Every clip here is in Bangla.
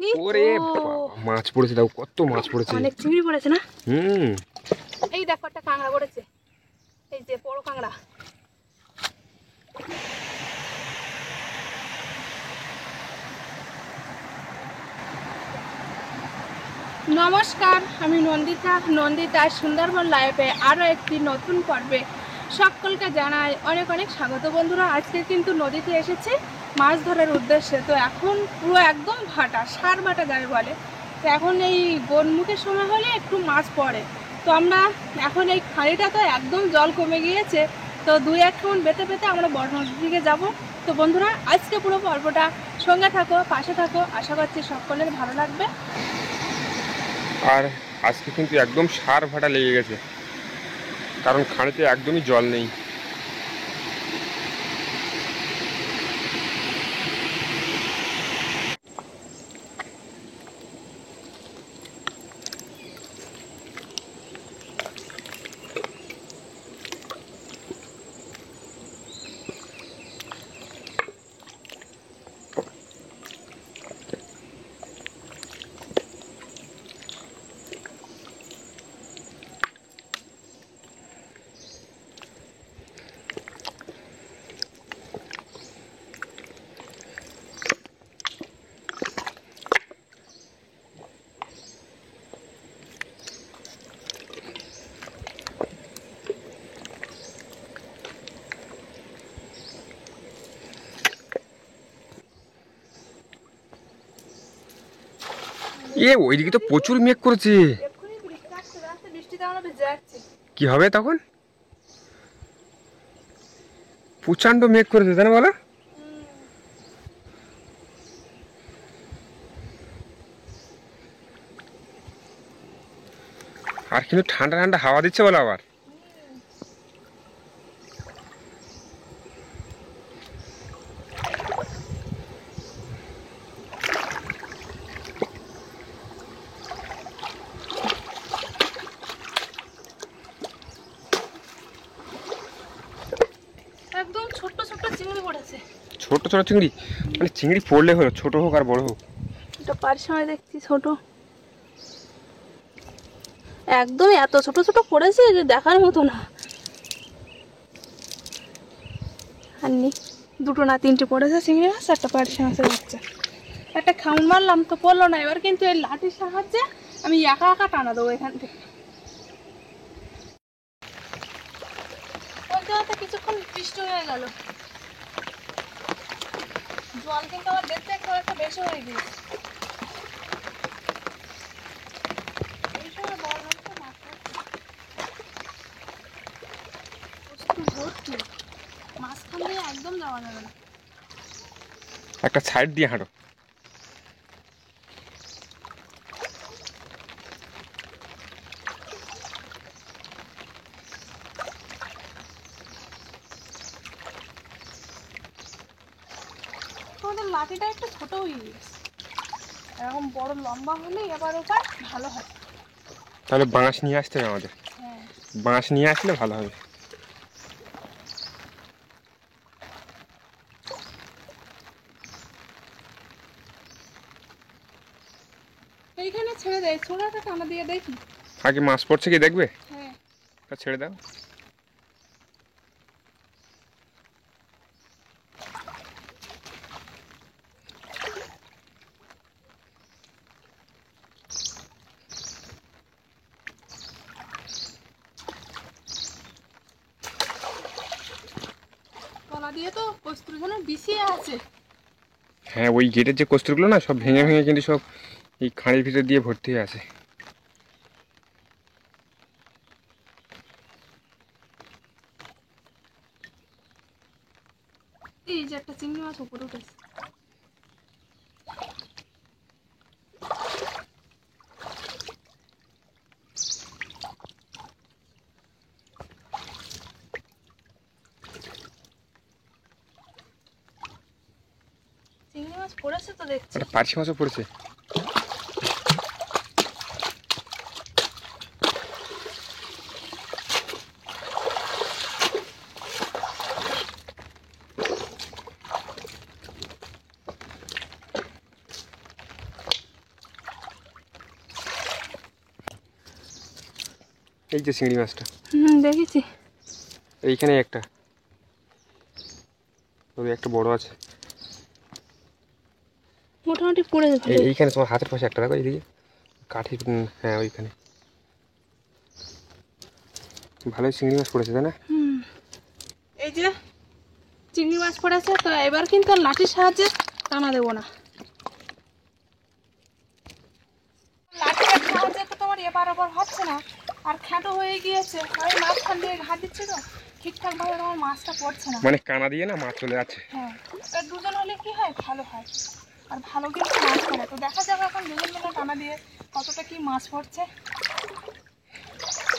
এই ওরে বাবা, মাছ পড়েছে, দাও কত মাছ পড়েছে, অনেক চিংড়ি পড়েছে না? হুম। এই দেখো একটা কাঁকড়া পড়েছে, এই যে বড় কাঁকড়া। নমস্কার, আমি নন্দিতা সুন্দরবন লাইফে আরও একটি নতুন পর্বে সকলকে জানাই অনেক অনেক স্বাগত। বন্ধুরা, আজকে কিন্তু নদীতে এসেছি মাছ ধরার উদ্দেশ্যে। তো এখন পুরো একদম ভাটা, সার ভাটা যাবে বলে। তো এখন এই গোনমুখের সময় হলে একটু মাছ পড়ে। তো আমরা এখন এই খাঁড়িটা তো একদম জল কমে গিয়েছে, তো 2-1 খাউন বেতে বেতে আমরা বড় নদীর দিকে যাবো। তো বন্ধুরা, আজকে পুরো পর্বটা সঙ্গে থাকো, পাশে থাকো, আশা করছি সকলের ভালো লাগবে। আর আজকে কিন্তু একদম সার ভাটা লেগে গেছে, কারণ খাঁড়িতে একদমই জল নেই। ওইদিকে তো প্রচুর মেঘ করেছে, কি হবে তখন? প্রচন্ড মেঘ করেছে, তাই না বলো? আর কিন্তু ঠান্ডা ঠান্ডা হাওয়া দিচ্ছে বলো আবার। একদম ছোট্ট ছোট্ট চিংড়ি পড়েছে। ছোট ছোট চিংড়ি, মানে চিংড়ি পড়লে হলো, ছোট হোক আর বড় হোক। এটা পারিসময় দেখছি ছোট, একদম এত ছোট ছোট পড়েছে যে দেখার মতো না। আর নি 2 না 3টে পড়েছে চিংড়ি মাছ, একটা পারিসা মাছের বাচ্চা। একটা খাউন মারলাম তো পড়লো না, এবার কিন্তু এই লাঠির সাহায্যে আমি একা একা টানা দেবো এখান থেকে। বলতে বলতে কিছুক্ষণ বৃষ্টি হয়ে গেল, জল কিন্তু আবার দেখতে একটু একটা বেশি হয়ে গিয়েছে। এই সময় বড় নদীতে মাছ ভর্তি, মাঝখান দিয়ে একদম যাওয়া যাবে না। একটা সাইড দিয়ে হাঁটো। তোমাদের লাঠিটা একটু ছোট হয়ে গেছে, এরকম বড় লম্বা হলে এবার ওপার ভালো হয়। তাহলে বাঁশ নিয়ে আসতে হবে আমাদের, হ্যাঁ, বাঁশ নিয়ে আসলে ভালো হবে। এইখানে ছেড়ে দেয়, ছোড়াটা টানা দিয়ে দেখি। আগে মাছ পড়ছে কি দেখবে, হ্যাঁ, তা ছেড়ে দাও। তলা দিয়ে তো কস্তুর যেন বিছিয়ে আছে। হ্যাঁ, ওই গেটের যে কস্তুরগুলো না, সব ভেঙে ভেঙে কিন্তু সব এই খাঁড়ির ভিতর দিয়ে ভর্তি হয়ে আছে। এই যে একটা চিংড়ি মাছ উপরে উঠেছে। চিংড়ি মাছ পড়েছে তো দেখছি। একটা পার্শে মাছও পড়েছে। এই যে চিংড়ি মাছটা, দেখেছি। এইখানে একটা, তবে একটা বড় আছে মোটামুটি পড়ে যেতে। এইখানে তোমার হাতের পাশে একটা, দেখো এইদিকে কাঠির, হ্যাঁ ওইখানে ভালোই চিংড়ি মাছ পড়েছে তাই না? এই যে চিংড়ি মাছ পড়েছে, তো এবার কিন্তু আর লাঠির সাহায্যে টানা দেবো না। লাঠির সাহায্যে তো তোমার এবার ওবার হচ্ছে না, আর খ্যাটো হয়ে গিয়েছে, ওই মাছখান দিয়ে ঘাট দিচ্ছে তো ঠিকঠাক ভাবে তোমার মাছটা পড়ছে না। মানে কানা দিয়ে না মাছ চলে যাচ্ছে। হ্যাঁ, তা দুজন হলে কি হয়, ভালো হয়, আর ভালো কিন্তু মাছ পড়ে। তো দেখা যাবে এখন দুজন মিলে টানা দিয়ে কতটা কি মাছ পড়ছে।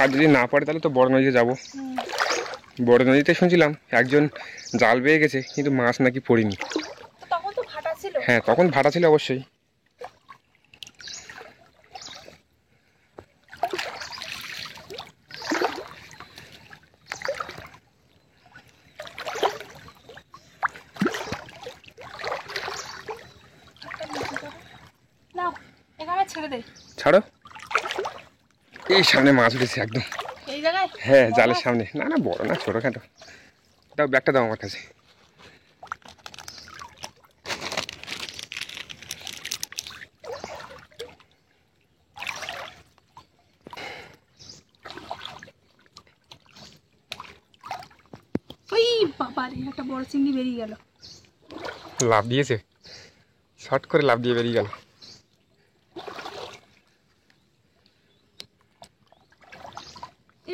আর যদি না পড়ে তাহলে তো বড় নদীতে যাবো। বড় নদীতে শুনছিলাম একজন জাল বেয়ে গেছে, কিন্তু মাছ নাকি পড়েনি। তো তখন তো ভাটা ছিল। হ্যাঁ তখন ভাটা ছিল অবশ্যই। নাও এখানে ছেড়ে দে। ছাড়ো, এই সামনে মাছ উঠেছে একদম। এই জায়গায়? হ্যাঁ জালের সামনে। না না বড় না, ছোটোখাটো। দাও ব্যাগটা দাও আমার কাছে। ওই বাবারে, একটা বড় চিংড়ি বেরিয়ে গেল। লাফ দিয়েছে, শর্ট করে লাফ দিয়ে বেরিয়ে গেল।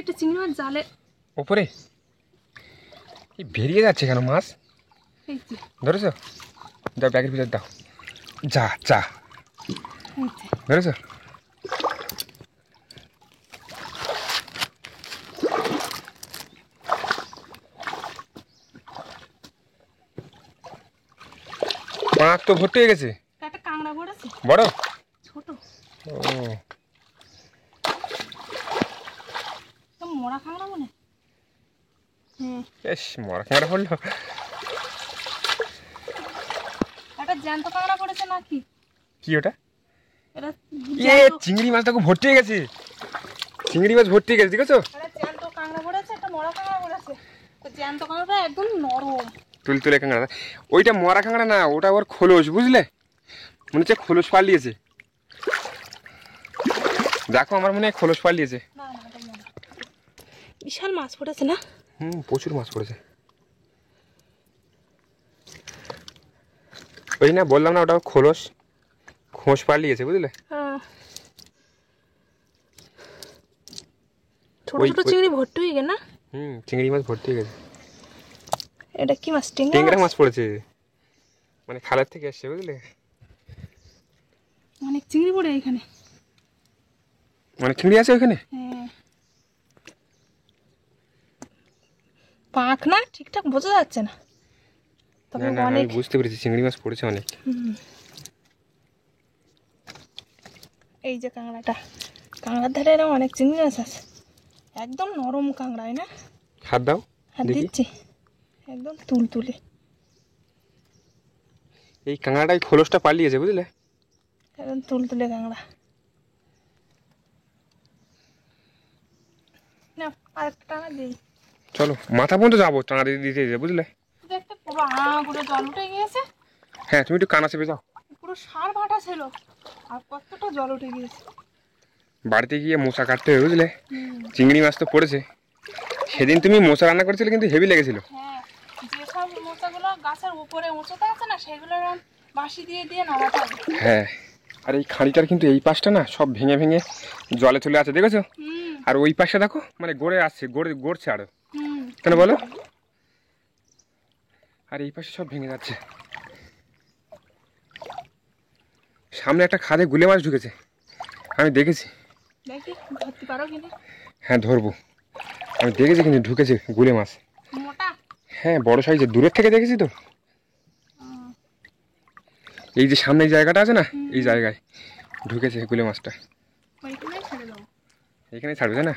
একটা চিংড়ি মাছ জালে ওপরে এই বেরিয়ে যাচ্ছে কেন মাছ? এই যে, ধরেছো? দাও ব্যাগের ভিতর দাও। যা যা, এই যে। ধরেছো? পাঁক তো ভর্তি হয়ে গেছে। একটা কাঁকড়া পড়েছে, বড়? ছোট। ও তো মরা কাঁকড়া মনে। হ্যাঁ, বেশ, মরা কাঁকড়া পড়লো। একটা জ্যান্ত কাঁকড়া পড়েছে নাকি? কি ওটা? এটা এ চিংড়ি মাছ দেখো ভর্তি হয়ে গেছে। চিংড়ি মাছ ভর্তি হয়ে গেছে, দেখেছো? একটা জ্যান্ত কাঁকড়া পড়েছে, একটা মরা কাঁকড়া পড়েছে। তো জ্যান্ত কাঁকড়াটা একদম নরম। তুলতুলে কাঁকড়া। ওইটা মরা কাঁকড়া না, ওটা ওর খোলস, বুঝলে? মনে হচ্ছে খোলস পালিয়েছে। দেখো আমার মনে হয় খোলস পালিয়েছে। না না, এটা মরা। বিশাল মাছ পড়েছে না? প্রচুর মাছ পড়েছে। ওই না বললাম না, ওটা খোলস, খোঁস পালিয়েছে, বুঝলে? হ্যাঁ, ছোট ওই- ছোট ওই- চিংড়ি ভর্তি হয়ে গেছে না? চিংড়ি মাছ ভর্তি হয়ে গেছে। এটা কি মাছ? ট্যাংরা মাছ পড়েছে, মানে খালের থেকে এসছে, বুঝলে? অনেক চিংড়ি পড়ে এখানে। মানে চিংড়ি আছে ওইখানে। হ্যাঁ, পাখ না, ঠিকঠাক বোঝা যাচ্ছে না, তবে না না, আমি অনেক। বুঝতে পেরেছি চিংড়ি মাছ পড়েছে অনেক। এই যে কাঁকড়াটা, কাঁকড়ার ধারে এরকম অনেক চিংড়ি মাছ আছে, একদম নরম কাঁকড়ায় না? হাত দাও হাত দেখি। দিচ্ছি, একদম তুলতুলে। এই কাঁকড়াটাই খোলসটা পালিয়েছে, বুঝলে? একদম তুলতুলে কাঁকড়া। না, আরেকটা টানা দিই। চলো মাথা পর্যন্ত যাবো টানা দিতে দিতে দিতে, বুঝলে? দেখতে পুরো পুরো জল উঠে গিয়েছে। হ্যাঁ তুমি একটু কানা চেপে যাও। পুরো সার ভাটা ছিল, আর কতটা জল উঠে গিয়েছে। বাড়িতে গিয়ে মশা কাটতে হবে, বুঝলে? চিংড়ি মাছ তো পড়েছে। সেদিন তুমি মশা রান্না করেছিলে, কিন্তু হেভি লেগেছিল। হ্যাঁ, যেসব মোচাগুলো গাছের উপরে উঁচুতে আছে না, সেগুলো এরকম বাঁশি দিয়ে দিয়ে নামাতে হবে। হ্যাঁ, আর এই খাঁড়িটার কিন্তু এই পাশটা না সব ভেঙে ভেঙে জলে চলে আছে, দেখেছো? আর ওই পাশে দেখো মানে গড়ে আসছে, গড়ছে আরো, কেন বলো? আর এই পাশে সব ভেঙে যাচ্ছে। সামনে একটা খাদে গুলে মাছ ঢুকেছে, আমি দেখেছি। দেখি ধরতে পারো কিনা। হ্যাঁ ধরবো, আমি দেখেছি কিন্তু ঢুকেছে গুলে মাছ। মোটা? হ্যাঁ বড় সাইজের, দূরের থেকে দেখেছি তো। এই যে সামনে এই জায়গাটা আছে না, এই জায়গায় ঢুকেছে গুলে মাছটা। ওইখানে ছেড়ে দাও। এখানে ছাড়বে, তাই না?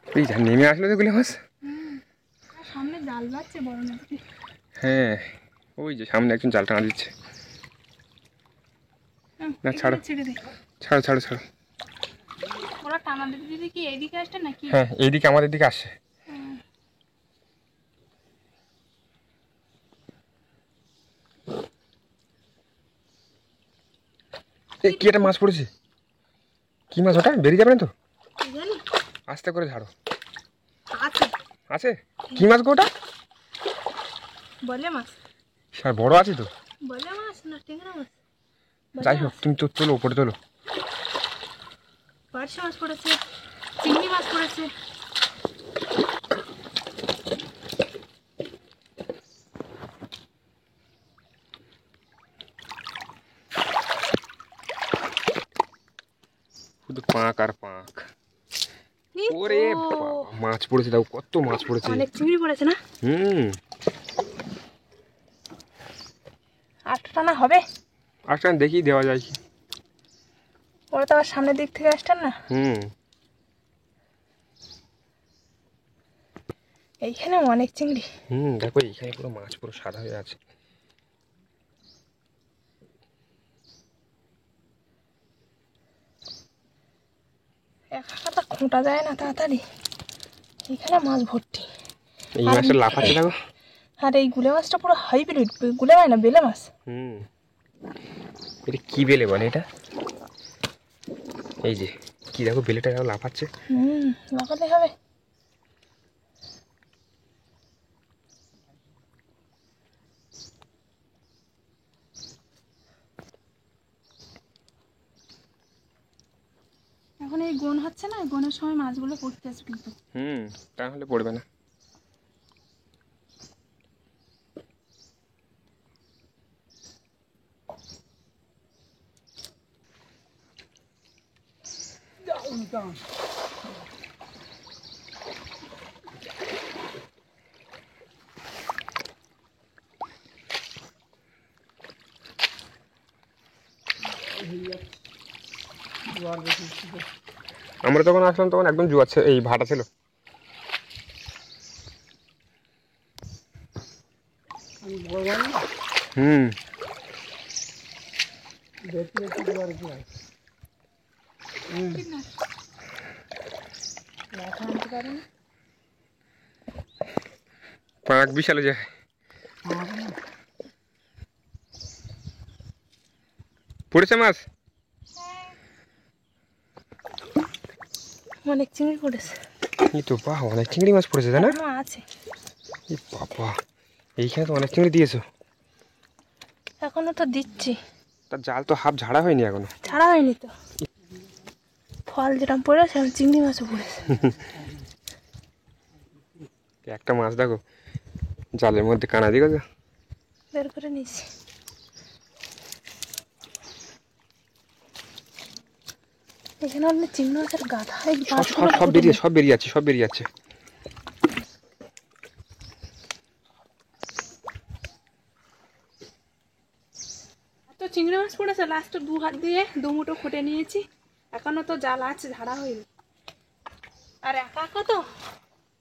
এই যা নেমে আসলো তো গুলে মাছ। আর সামনে জাল যাচ্ছে বড় নদীতে। হ্যাঁ, ওই যে সামনে একজন জাল টানা দিচ্ছে। না ছাড়ো ছেড়ে দে। ছাড়ো ছাড়ো ছাড়ো। ওরা টানা দিতে দিতে কি এইদিকে আসছে নাকি? হ্যাঁ এইদিকে আমাদের দিকে আসে। কি একটা মাছ পড়েছে? কি মাছ ওটা? বেরিয়ে যাবে না তো? কি জানি আস্তে করে ঝাড়ো। আছে। আছে? কি মাছ গো ওটা? বলে মাছ। স্যার বড় আছে তো। বলে মাছ না টেংরা মাছ? যাই হোক তুমি তো তোলো, উপরে তোলো। পার্শে মাছ পড়েছে, চিংড়ি মাছ পড়েছে। শুধু পাঁক আর পাঁক। এই ওরে তো, বাবা, মাছ পড়েছে, দাও কত মাছ পড়েছে। অনেক চিংড়ি পড়েছে না? 8টা না হবে? আচ্ছা দেখি দেওয়া যায় কি। ওরা তো আবার সামনের দিক থেকে আসছেন না। এইখানে অনেক চিংড়ি। দেখো এইখানে পুরো মাছ পুরো সাদা হয়ে আছে। একা খোঁটা যায় না তাড়াতাড়ি। এখানে মাছ ভর্তি। এই মাছটা লাফাচ্ছে দেখো। আর এই গুলে মাছটা পুরো হাইব্রিড। গুলে মাছ না, বেলে মাছ। এটা কি বেলে বলে এটা? এই যে কি দেখো বেলেটা লাফাচ্ছে। লাফাতে হবে। এখন এই গোন হচ্ছে না, গোনের সময় মাছগুলো পড়তে আসবে কিন্তু। তাহলে পড়বে না। আমরা তখন আসলাম তখন একদম জোয়ার ছিল, এই ভাটা ছিল। পাঁক বিশাল যায়। পড়েছে মাছ? অনেক চিংড়ি পড়েছে। এই তো বাহ, অনেক চিংড়ি মাছ পড়েছে তাই না? আছে। এই বাবা, এইখানে তো অনেক চিংড়ি দিয়েছো। এখনো তো দিচ্ছি। তার জাল তো হাফ ঝাড়া হয়নি এখনো। ছাড়া হয়নি তো। ফল যেরকম পড়েছে চিংড়ি মাছও পড়েছে। একটা মাছ দেখো জালের মধ্যে কানা দিয়ে গেছে। বের করে নিয়েছি। এখানে অনেক চিংড়ি মাছের গাধা। সব বেরিয়ে যাচ্ছে, সব বেরিয়ে যাচ্ছে। তো চিংড়ি মাছ পড়েছে, লাস্টে 2 হাত দিয়ে 2 মুঠো খুঁটে নিয়েছি। এখনো তো জাল আছে, ঝাড়া হয়নি। আর একা একা তো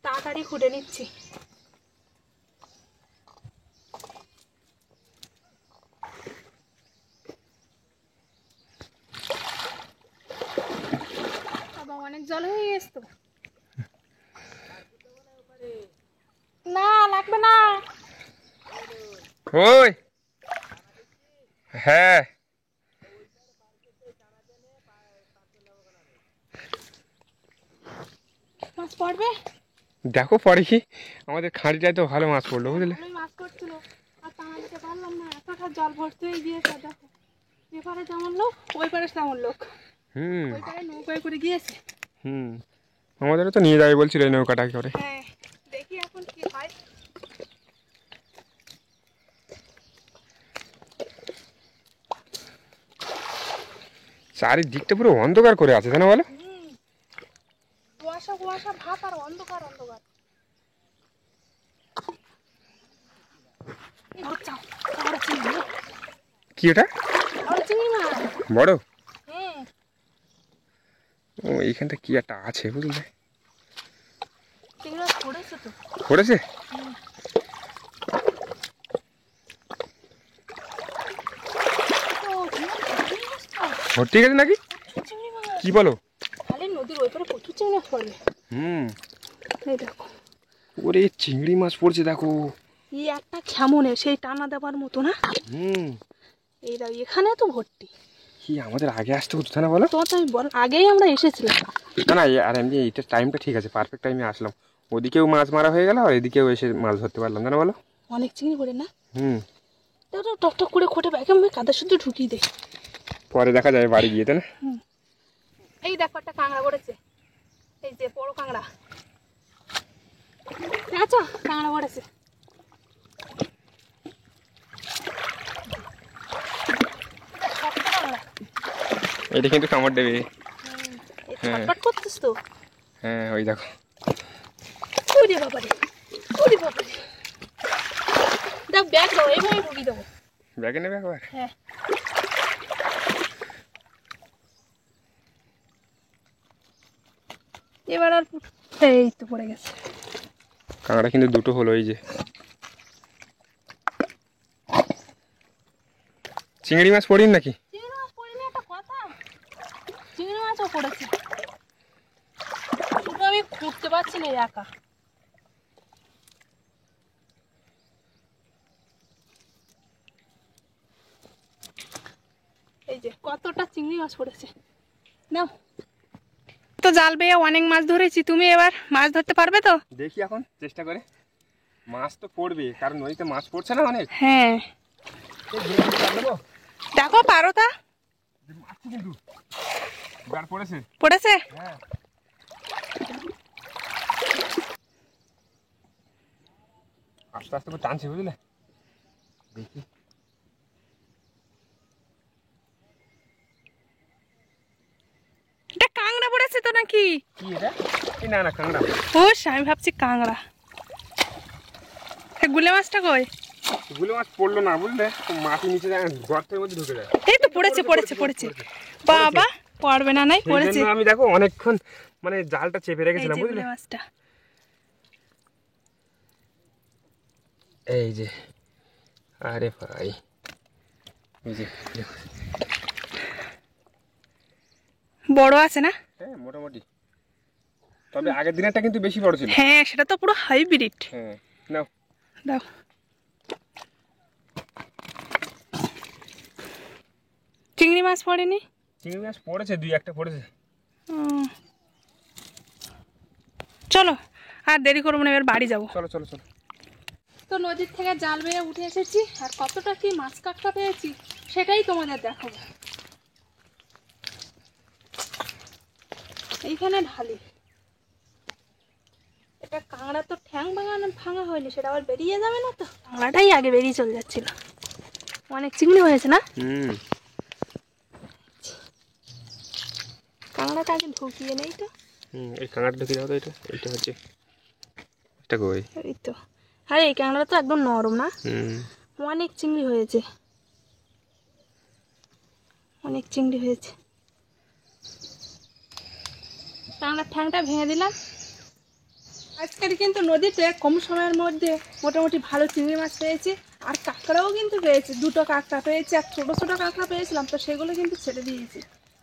তাড়াতাড়ি খুঁটে নিচ্ছি। বাবা অনেক জল হয়ে গেছে তো। না লাগবে না। ওই হ্যাঁ মাছ পড়বে? দেখো পরে কি, আমাদের খাঁড়িটায় তো ভালো মাছ পড়লো বুঝলে। মাছ পড়ছিল আর টানা দিতে পারলাম না, এতটা জল ভর্তি হয়ে গিয়েছে। দেখো এপারে যেমন লোক ওই পারে তেমন লোক। ওই পারে নৌকায় করে গিয়েছে। আমাদেরও তো নিয়ে যাবে বলছিল এই নৌকাটা করে। হ্যাঁ দেখি এখন কি হয়। চারিদিকটা পুরো অন্ধকার করে আছে তাই না বলো? কুয়াশা কুয়াশা ভাত আর অন্ধকার অন্ধকার। কি ওটা? চিংড়ি মাছ বড়? হ্যাঁ। ও এইখানটা কি একটা আছে বুঝলে। চিংড়ি মাছ পড়েছে তো। পড়েছে? ভর্তি গেছে নাকি? চিংড়ি মাছ কি বলো? তাহলে নদীর ওই পারে প্রচুর চিংড়ি মাছ পড়বে। এই দেখো ওরে চিংড়ি মাছ পড়ছে দেখো। এই একটা খেমনে সেই টানা দেওয়ার মতো না। এই দেখো এখানে তো ভর্তি। কি আমাদের আগে আসতে হতো না বলো? তো আমি বল আগেই আমরা এসেছিলাম। না না, আর এমনি এইটা টাইমটা ঠিক আছে, পারফেক্ট টাইমে আসলাম। ওদিকেও মাছ মারা হয়ে গেল আর এদিকেও এসে মাছ ধরতে পারলাম, জানো বলো? অনেক চিংড়ি পড়ে না? দেখো টক টক করে খোটে ব্যাগে আমি কাদা শুদ্ধ ঢুকিয়ে দেয়। পরে দেখা যাবে বাড়ি গিয়ে, তাই না? এই দেখো একটা কাঁকড়া পড়েছে, এই যে বড় কাঁকড়া। আচ্ছা কাঁকড়া পড়েছে। এটা কিন্তু কামড় দেবে। ছটফট করছিস তো? হ্যাঁ ওই দেখো। ওরে বাবারে, ওরে বাবারে। দেখ ব্যাগ দাও, এইভাবে ঢুকিয়ে দেবো। ব্যাগে নেবে একবার? হ্যাঁ। এবার আর এই তো পড়ে গেছে। কাঁকড়া কিন্তু দুটো হলো, এই যে। চিংড়ি মাছ পড়িন নাকি? চিংড়ি মাছ পড়িনি একটা কথা, চিংড়ি মাছও পড়েছে, শুধু আমি খুঁজতে পারছি না একা। এই যে কতটা চিংড়ি মাছ পড়েছে, নাও। তো জাল বেয়ে অনেক মাছ ধরেছি, তুমি এবার মাছ ধরতে পারবে তো? দেখি এখন চেষ্টা করে। মাছ তো পড়বে, কারণ নদীতে মাছ পড়ছে না অনেক। হ্যাঁ দেখো পারো তা। কিন্তু বার পড়েছে। পড়েছে? হ্যাঁ আস্তে আস্তে করে টানছে, বুঝলে? দেখি। এটা কাঁকড়া পড়েছে তো নাকি? কি এটা? না না কাঁকড়া। ও আমি ভাবছি কাঁকড়া। গুলে মাছটা কই? গুলো মাছ পড়লো না, বুঝলে? মাটির নিচে গর্তের মধ্যে ঢুকে যায়। এই তো পড়েছে পড়েছে পড়েছে। বাবা পড়বে না নাই পড়েছে। আমি দেখো অনেকক্ষণ মানে জালটা চেপে রেখেছিলাম, বুঝলে? মাছটা এই যে, আরে ভাই, এই যে বড় আছে না? হ্যাঁ মোটামুটি, তবে আগের দিনেরটা কিন্তু বেশি বড় ছিল। হ্যাঁ সেটা তো পুরো হাইব্রিড। হ্যাঁ নাও দাও। চিংড়ি মাছ পড়েনি? চিংড়ি মাছ পড়েছে, দুই একটা পড়েছে। চলো আর দেরি করবো না, এবার বাড়ি যাবো। চলো চলো চলো। তো নদীর থেকে জাল বেয়ে উঠে এসেছি, আর কতটা কি মাছ কাঁকড়া পেয়েছি সেটাই তোমাদের দেখাবো। এইখানে ঢালি এটা কাঁকড়া তো ঠ্যাং ভাঙা হয়নি, সেটা আবার বেরিয়ে যাবে না তো? কাঁকড়াটাই আগে বেরিয়ে চলে যাচ্ছিল। অনেক চিংড়ি হয়েছে না? কাঁকড়াটা আগে ঢুকিয়ে নেই তো। এই কাঁকড়াটা ঢুকিয়ে দাও তো। এটা হচ্ছে এটা কই? এই তো। আরে এই কাঁকড়া তো একদম নরম না? অনেক চিংড়ি হয়েছে, অনেক চিংড়ি হয়েছে। কাঁকড়ার ঠ্যাংটা ভেঙে দিলাম। আজকের কিন্তু নদীতে কম সময়ের মধ্যে মোটামুটি ভালো চিংড়ি মাছ পেয়েছি, আর কাঁকড়াও কিন্তু পেয়েছি। দুটো কাঁকড়া পেয়েছি, আর ছোটো ছোটো কাঁকড়া পেয়েছিলাম, তো সেগুলো কিন্তু ছেড়ে দিয়েছি।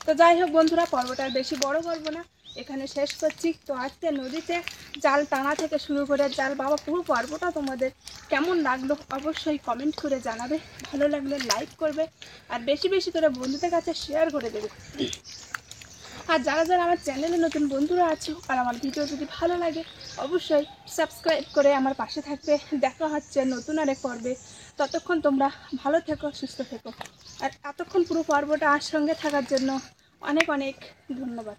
তো যাই হোক বন্ধুরা, পর্বটা আর বেশি বড় করবো না, এখানে শেষ করছি। তো আজকে নদীতে জাল টানা থেকে শুরু করে জাল বাবা পুরো পর্বটা তোমাদের কেমন লাগলো অবশ্যই কমেন্ট করে জানাবে। ভালো লাগলে লাইক করবে, আর বেশি বেশি করে বন্ধুদের কাছে শেয়ার করে দেবে। আর যারা যারা আমার চ্যানেলে নতুন বন্ধুরা আছো আর আমার ভিডিও যদি ভালো লাগে অবশ্যই সাবস্ক্রাইব করে আমার পাশে থাকবে। দেখা হচ্ছে নতুন আরেক পর্বে। ততক্ষণ তোমরা ভালো থেকো, সুস্থ থেকো। আর এতক্ষণ পুরো পর্বটা আর সঙ্গে থাকার জন্য অনেক অনেক ধন্যবাদ।